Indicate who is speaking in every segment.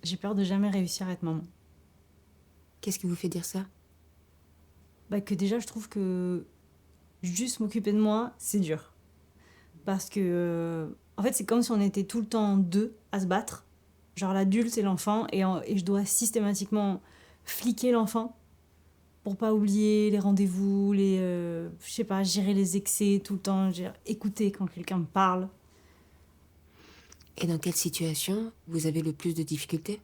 Speaker 1: J'ai peur de jamais réussir à être maman.
Speaker 2: Qu'est-ce qui vous fait dire ça?
Speaker 1: Que déjà, je trouve que juste m'occuper de moi, c'est dur. Parce que, en fait, c'est comme si on était tout le temps deux à se battre. Genre l'adulte et l'enfant, et je dois systématiquement fliquer l'enfant pour pas oublier les rendez-vous, je sais pas, gérer les excès tout le temps, écouter quand quelqu'un me parle.
Speaker 2: Et dans quelle situation vous avez le plus de difficultés?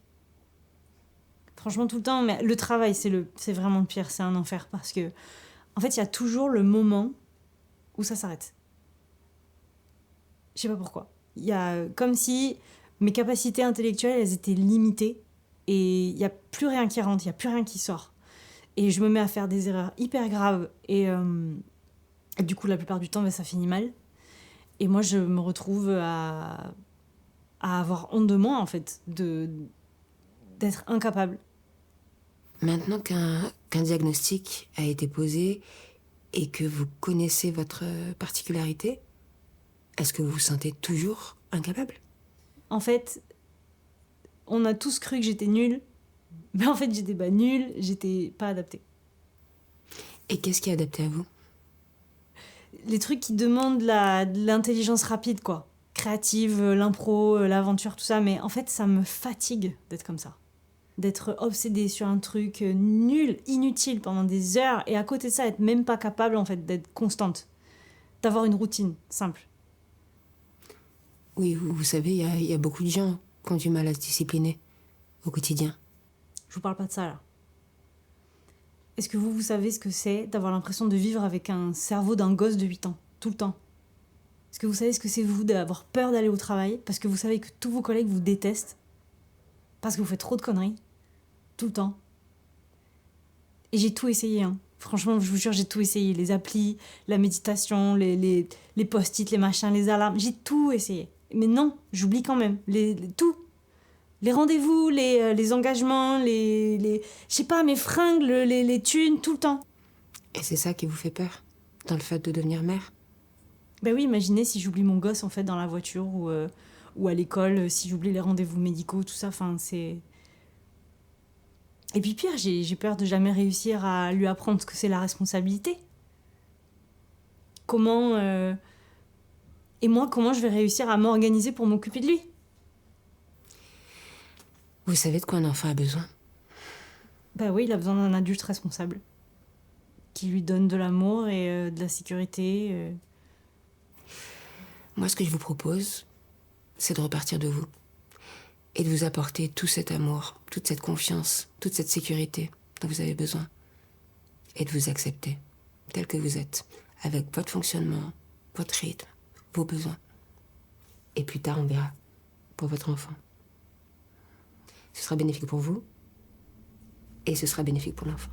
Speaker 1: Franchement, tout le temps, mais le travail, c'est vraiment le pire, c'est un enfer. Parce que, en fait, il y a toujours le moment où ça s'arrête. Je sais pas pourquoi. Il y a comme si mes capacités intellectuelles, elles étaient limitées. Et il n'y a plus rien qui rentre, il n'y a plus rien qui sort. Et je me mets à faire des erreurs hyper graves. Et du coup, la plupart du temps, ça finit mal. Et moi, je me retrouve à avoir honte de moi, en fait, d'être incapable.
Speaker 2: Maintenant qu'un diagnostic a été posé et que vous connaissez votre particularité, est-ce que vous vous sentez toujours incapable?
Speaker 1: En fait, on a tous cru que j'étais nulle. Mais en fait, j'étais pas nulle, j'étais pas adaptée.
Speaker 2: Et qu'est-ce qui est adapté à vous?
Speaker 1: Les trucs qui demandent de l'intelligence rapide, quoi. Créative, l'impro, l'aventure, tout ça. Mais en fait, ça me fatigue d'être comme ça. D'être obsédée sur un truc nul, inutile pendant des heures. Et à côté de ça, être même pas capable, en fait, d'être constante. D'avoir une routine simple.
Speaker 2: Oui, vous savez, il y a beaucoup de gens qui ont du mal à se discipliner au quotidien.
Speaker 1: Je vous parle pas de ça, là. Est-ce que vous savez ce que c'est d'avoir l'impression de vivre avec un cerveau d'un gosse de 8 ans, tout le temps? Est-ce que vous savez ce que c'est, vous, d'avoir peur d'aller au travail parce que vous savez que tous vos collègues vous détestent? Parce que vous faites trop de conneries, tout le temps. Et j'ai tout essayé, hein. Franchement, je vous jure, j'ai tout essayé. Les applis, la méditation, les post-it, les machins, les alarmes. J'ai tout essayé. Mais non, j'oublie quand même. Tout. Les rendez-vous, les engagements, je sais pas, mes fringues, les thunes, tout le temps.
Speaker 2: Et c'est ça qui vous fait peur, dans le fait de devenir mère?
Speaker 1: Ben oui, imaginez si j'oublie mon gosse, en fait, dans la voiture ou à l'école, si j'oublie les rendez-vous médicaux, tout ça. Enfin, c'est... Et puis pire, j'ai peur de jamais réussir à lui apprendre ce que c'est la responsabilité. Comment... Et moi, comment je vais réussir à m'organiser pour m'occuper de lui?
Speaker 2: Vous savez de quoi un enfant a besoin?
Speaker 1: Bah oui, il a besoin d'un adulte responsable. Qui lui donne de l'amour et de la sécurité.
Speaker 2: Moi, ce que je vous propose, c'est de repartir de vous. Et de vous apporter tout cet amour, toute cette confiance, toute cette sécurité dont vous avez besoin. Et de vous accepter, tel que vous êtes, avec votre fonctionnement, votre rythme, vos besoins. Et plus tard, on verra pour votre enfant. Ce sera bénéfique pour vous et ce sera bénéfique pour l'enfant.